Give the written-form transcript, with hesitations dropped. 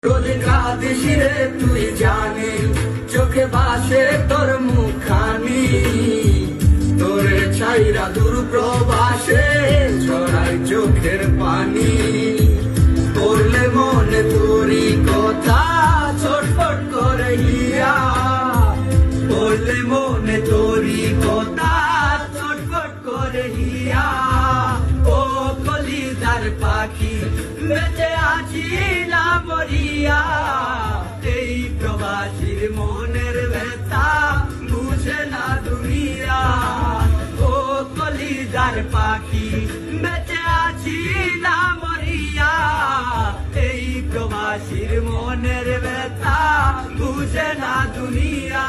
রোজ কাঁদিস রে তুই জানি, চোখে ভাসে তোর মুখানি, তোর ছাইরা দূর প্রবাসে ছড়াই চোখের পানি। পড়লে মনে তোরই কথা ছটফট করে হিয়া, পড়লে মনে তোরই কথা ছটফট করে হিয়া। ও কলিজার পাখি বেঁচে আছি না মরিয়া, এই প্রবাসীর মনের ব্যথা বুঝে না দুনিয়া। ও কলিজার পাখি বেঁচে আছি না মরিয়া, এই প্রবাসীর মনের ব্যথা বুঝে না দুনিয়া।